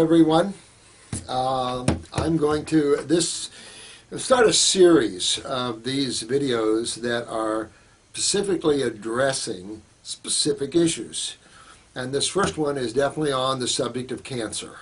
everyone. I'm going to start a series of these videos that are specifically addressing specific issues. And this first one is definitely on the subject of cancer.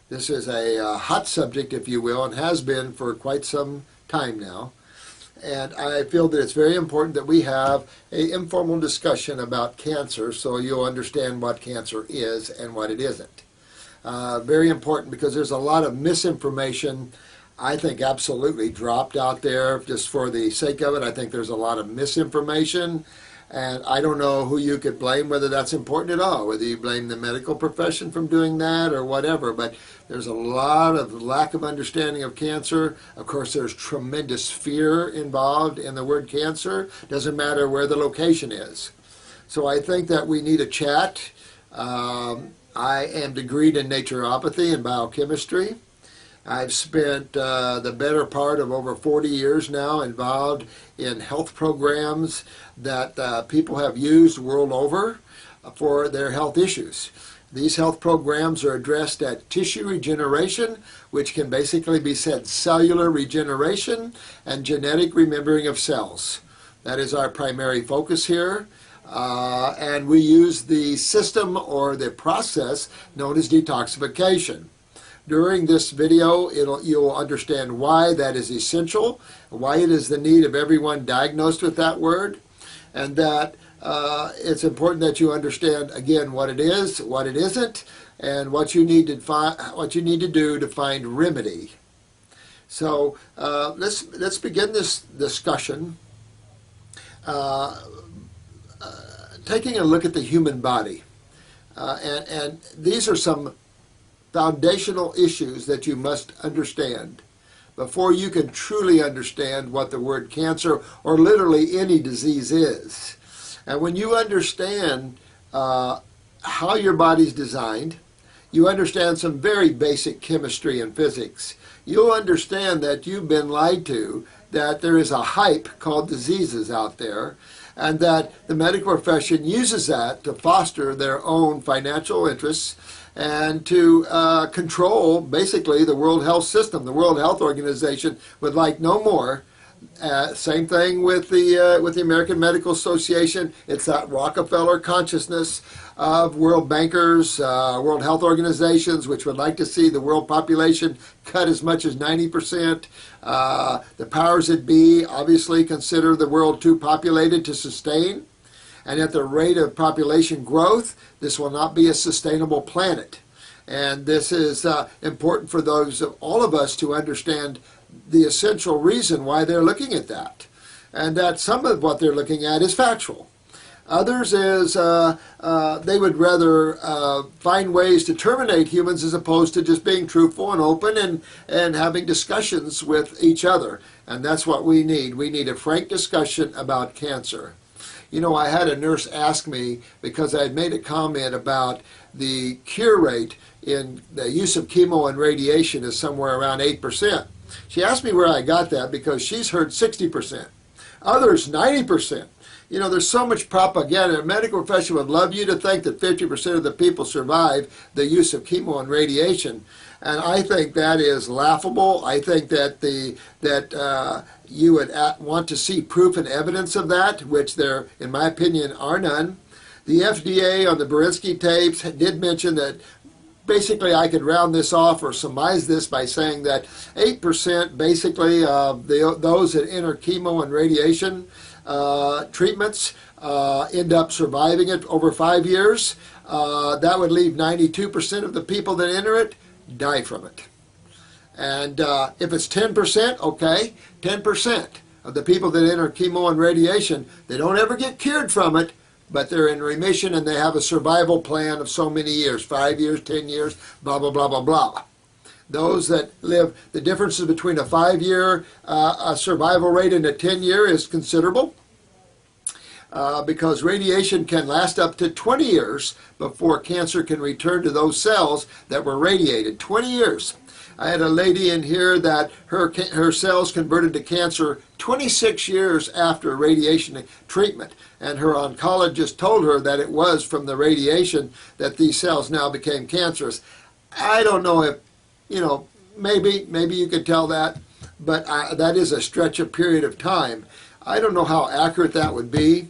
This is a hot subject, if you will, and has been for quite some time now. And I feel that it's very important that we have an informal discussion about cancer so you'll understand what cancer is and what it isn't. Very important because there's a lot of misinformation, I think, absolutely dropped out there just for the sake of it. I think there's a lot of misinformation, and I don't know who you could blame, whether that's important at all, whether you blame the medical profession from doing that or whatever, but there's a lot of lack of understanding of cancer. Of course, there's tremendous fear involved in the word cancer. Doesn't matter where the location is. So I think that we need a chat. I am degreed in naturopathy and biochemistry. I've spent the better part of over 40 years now involved in health programs that people have used world over for their health issues. These health programs are addressed at tissue regeneration, which can basically be said cellular regeneration, and genetic remembering of cells. That is our primary focus here. And we use the system or the process known as detoxification. During this video, you'll understand why that is essential, why it is the need of everyone diagnosed with that word, and that it's important that you understand, again, what it is, what it isn't, and what you need to do to find remedy. So let's begin this discussion taking a look at the human body. And these are some foundational issues that you must understand before you can truly understand what the word cancer or literally any disease is. And when you understand how your body's designed, you understand some very basic chemistry and physics. You'll understand that you've been lied to, that there is a hype called diseases out there, and that the medical profession uses that to foster their own financial interests and to control basically the World Health System. The World Health Organization would like no more. Same thing with the American Medical Association. It's that Rockefeller consciousness of world bankers, World Health Organizations, which would like to see the world population cut as much as 90%. The powers that be obviously consider the world too populated to sustain. And at the rate of population growth, this will not be a sustainable planet. And this is important for all of us to understand the essential reason why they're looking at that. And that some of what they're looking at is factual. Others is they would rather find ways to terminate humans as opposed to just being truthful and open and having discussions with each other. And that's what we need. We need a frank discussion about cancer. You know, I had a nurse ask me, because I had made a comment about the cure rate in the use of chemo and radiation is somewhere around 8%. She asked me where I got that because she's heard 60%. Others, 90%. You know, there's so much propaganda. The medical profession would love you to think that 50% of the people survive the use of chemo and radiation. And I think that is laughable. I think that you would want to see proof and evidence of that, which there, in my opinion, are none. The FDA on the Berinsky tapes did mention that basically I could round this off or surmise this by saying that 8% basically of those that enter chemo and radiation treatments end up surviving it over 5 years. That would leave 92% of the people that enter it die from it. And if it's 10%, okay, 10% of the people that enter chemo and radiation, they don't ever get cured from it, but they're in remission and they have a survival plan of so many years, 5 years, 10 years, blah, blah, blah, blah, blah. Those that live, the differences between a 5-year survival rate and a 10-year is considerable. Because radiation can last up to 20 years before cancer can return to those cells that were radiated. 20 years. I had a lady in here that her cells converted to cancer 26 years after radiation treatment, and her oncologist told her that it was from the radiation that these cells now became cancerous. I don't know if, maybe you could tell that, but that is a stretch of period of time. I don't know how accurate that would be.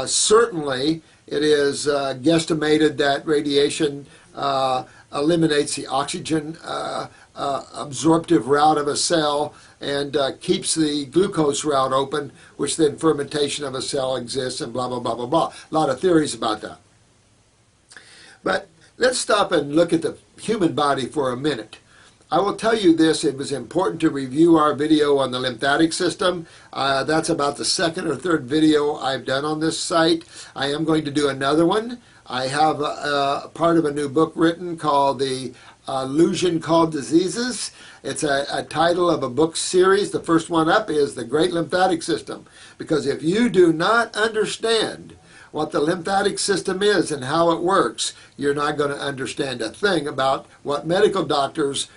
Certainly, it is guesstimated that radiation eliminates the oxygen absorptive route of a cell and keeps the glucose route open, which then fermentation of a cell exists, and blah, blah, blah, blah, blah. A lot of theories about that. But let's stop and look at the human body for a minute. I will tell you this, it was important to review our video on the lymphatic system. That's about the second or third video I've done on this site. I am going to do another one. I have part of a new book written called The Illusion Called Diseases. It's a title of a book series. The first one up is The Great Lymphatic System. Because if you do not understand what the lymphatic system is and how it works, you're not going to understand a thing about what medical doctors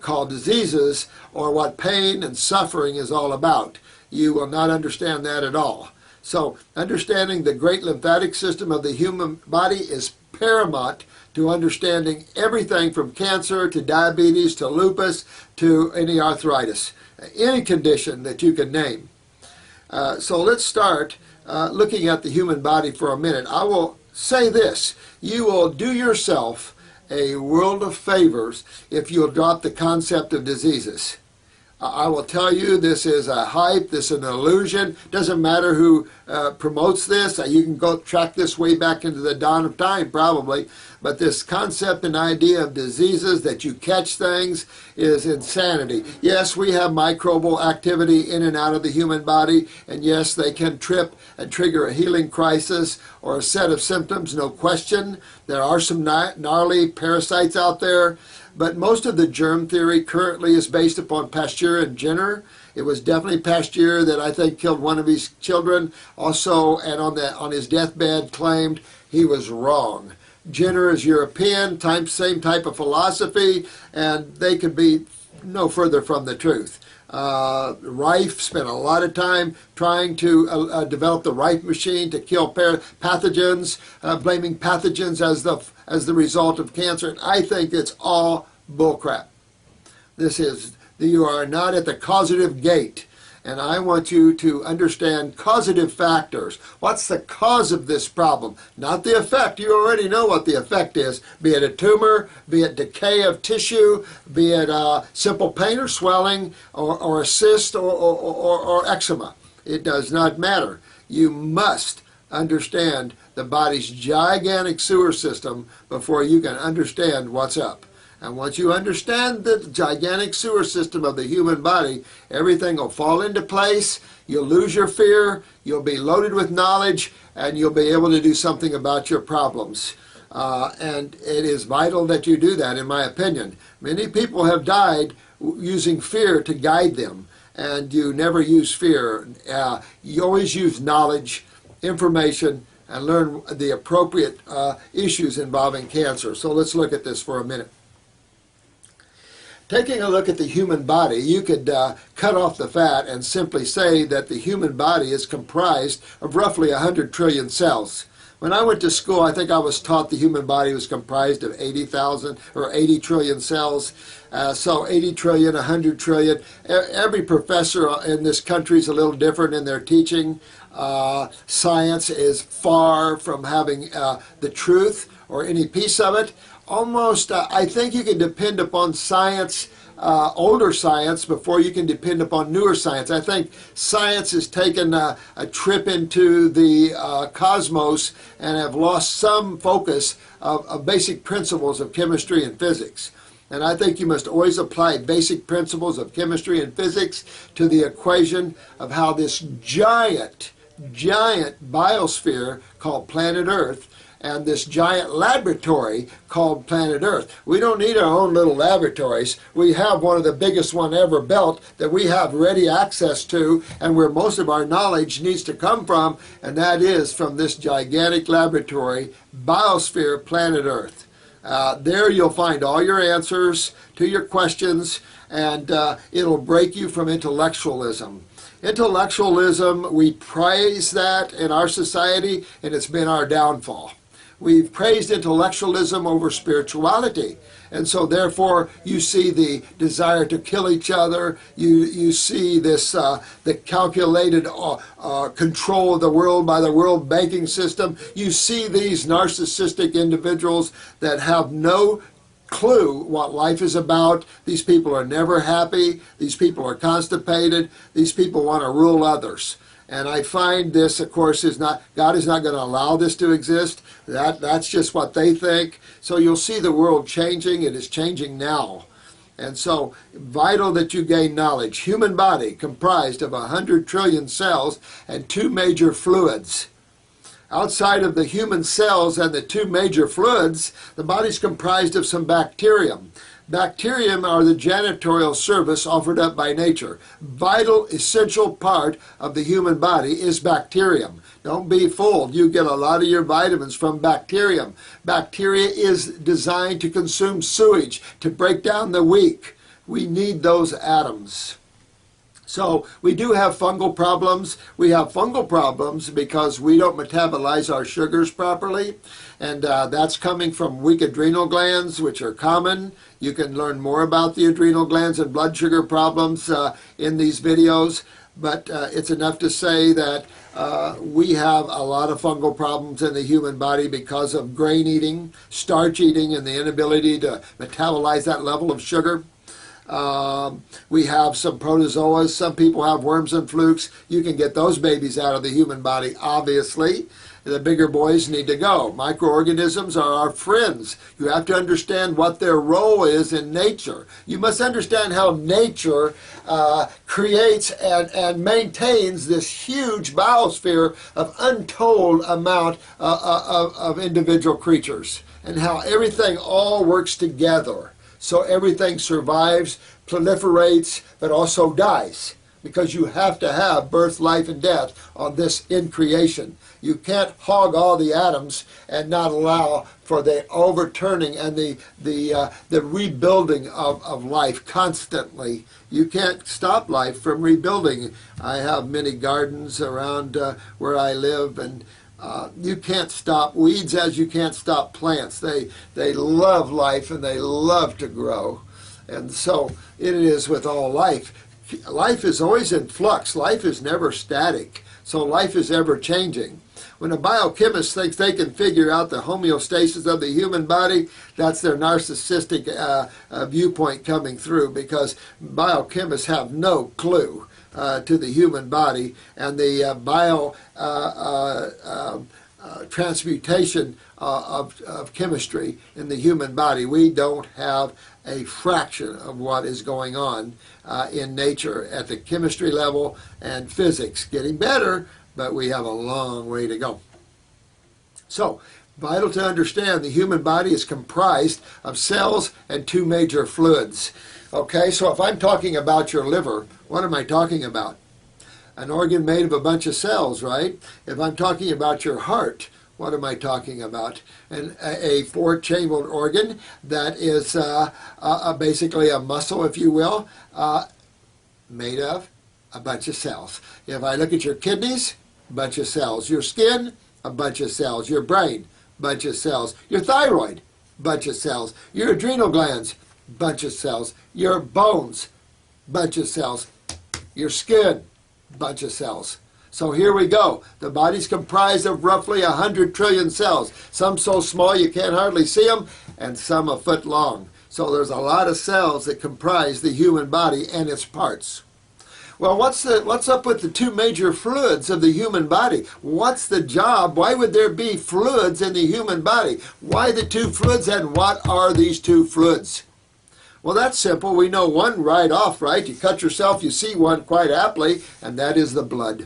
call diseases or what pain and suffering is all about. You will not understand that at all. So understanding the great lymphatic system of the human body is paramount to understanding everything from cancer to diabetes to lupus to any arthritis, any condition that you can name. So let's start looking at the human body for a minute. I will say this, you will do yourself a world of favors if you'll drop the concept of diseases. I will tell you this is a hype, this is an illusion. Doesn't matter who promotes this. You can go track this way back into the dawn of time probably. But this concept and idea of diseases, that you catch things, is insanity. Yes, we have microbial activity in and out of the human body. And yes, they can trip and trigger a healing crisis or a set of symptoms, no question. There are some gnarly parasites out there. But most of the germ theory currently is based upon Pasteur and Jenner. It was definitely Pasteur that I think killed one of his children also, and on his deathbed claimed he was wrong. Jenner is European, same type of philosophy, and they could be no further from the truth. Rife spent a lot of time trying to develop the Rife machine to kill pathogens, blaming pathogens as the result of cancer. And I think it's all bullcrap. You are not at the causative gate. And I want you to understand causative factors. What's the cause of this problem? Not the effect. You already know what the effect is. Be it a tumor, be it decay of tissue, be it simple pain or swelling, or a cyst or eczema. It does not matter. You must understand the body's gigantic sewer system before you can understand what's up. And once you understand the gigantic sewer system of the human body, everything will fall into place. You'll lose your fear, you'll be loaded with knowledge, and you'll be able to do something about your problems. And it is vital that you do that, in my opinion. Many people have died using fear to guide them, and you never use fear. You always use knowledge, information, and learn the appropriate issues involving cancer. So let's look at this for a minute. Taking a look at the human body, you could cut off the fat and simply say that the human body is comprised of roughly 100 trillion cells. When I went to school, I think I was taught the human body was comprised of 80,000 or 80 trillion cells. So 80 trillion, 100 trillion. Every professor in this country is a little different in their teaching. Science is far from having the truth or any piece of it. Almost, I think you can depend upon science, older science, before you can depend upon newer science. I think science has taken a trip into the cosmos and have lost some focus of basic principles of chemistry and physics. And I think you must always apply basic principles of chemistry and physics to the equation of how this giant biosphere called planet Earth and this giant laboratory called planet Earth. We don't need our own little laboratories. We have one of the biggest one ever built that we have ready access to, and where most of our knowledge needs to come from, and that is from this gigantic laboratory, biosphere, planet Earth. There you'll find all your answers to your questions, and it'll break you from intellectualism. Intellectualism, we praise that in our society, and it's been our downfall. We've praised intellectualism over spirituality. And so therefore you see the desire to kill each other. You see this the calculated control of the world by the world banking system. You see these narcissistic individuals that have no clue what life is about. These people are never happy. These people are constipated. These people want to rule others. And I find this, of course, God is not going to allow this to exist. That's just what they think. So you'll see the world changing. It is changing now. And so, vital that you gain knowledge. Human body comprised of 100 trillion cells and 2 major fluids. Outside of the human cells and the 2 major fluids, the body's comprised of some bacterium. Bacterium are the janitorial service offered up by nature. Vital, essential part of the human body is bacterium. Don't be fooled. You get a lot of your vitamins from bacterium. Bacteria is designed to consume sewage, to break down the weak. We need those atoms. So we do have fungal problems. We have fungal problems because we don't metabolize our sugars properly. And that's coming from weak adrenal glands, which are common. You can learn more about the adrenal glands and blood sugar problems in these videos. But it's enough to say that we have a lot of fungal problems in the human body because of grain eating, starch eating, and the inability to metabolize that level of sugar. We have some protozoas. Some people have worms and flukes. You can get those babies out of the human body, obviously. The bigger boys need to go. Microorganisms are our friends. You have to understand what their role is in nature. You must understand how nature creates and maintains this huge biosphere of untold amount of individual creatures, and how everything all works together. So everything survives, proliferates, but also dies. Because you have to have birth, life, and death on this in creation. You can't hog all the atoms and not allow for the overturning and the rebuilding of life constantly. You can't stop life from rebuilding. I have many gardens around where I live, and you can't stop weeds as you can't stop plants. They love life and they love to grow. And so it is with all life. Life is always in flux. Life is never static. So life is ever changing. When a biochemist thinks they can figure out the homeostasis of the human body, that's their narcissistic viewpoint coming through, because biochemists have no clue to the human body and the transmutation of chemistry in the human body. We don't have a fraction of what is going on in nature at the chemistry level and physics. Getting better, but we have a long way to go. So, vital to understand, the human body is comprised of cells and 2 major fluids. Okay, so if I'm talking about your liver, what am I talking about? An organ made of a bunch of cells, right? If I'm talking about your heart, what am I talking about? A 4-chambered organ that is basically a muscle, if you will, made of a bunch of cells. If I look at your kidneys, a bunch of cells. Your skin, a bunch of cells. Your brain, bunch of cells. Your thyroid, bunch of cells. Your adrenal glands, bunch of cells. Your bones, bunch of cells. Your skin, bunch of cells. So here we go. The body's comprised of roughly 100 trillion cells. Some so small you can't hardly see them, and some a foot long. So there's a lot of cells that comprise the human body and its parts. Well, what's up with the 2 major fluids of the human body? What's the job? Why would there be fluids in the human body? Why the 2 fluids, and what are these 2 fluids? Well, that's simple. We know one right off, right? You cut yourself, you see one quite aptly, and that is the blood.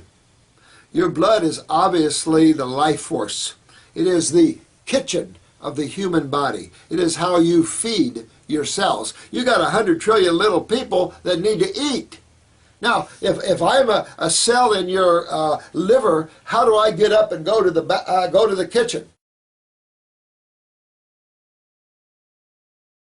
Your blood is obviously the life force. It is the kitchen of the human body. It is how you feed your cells. You got 100 trillion little people that need to eat. Now, if I'm a cell in your liver, how do I get up and go to the kitchen?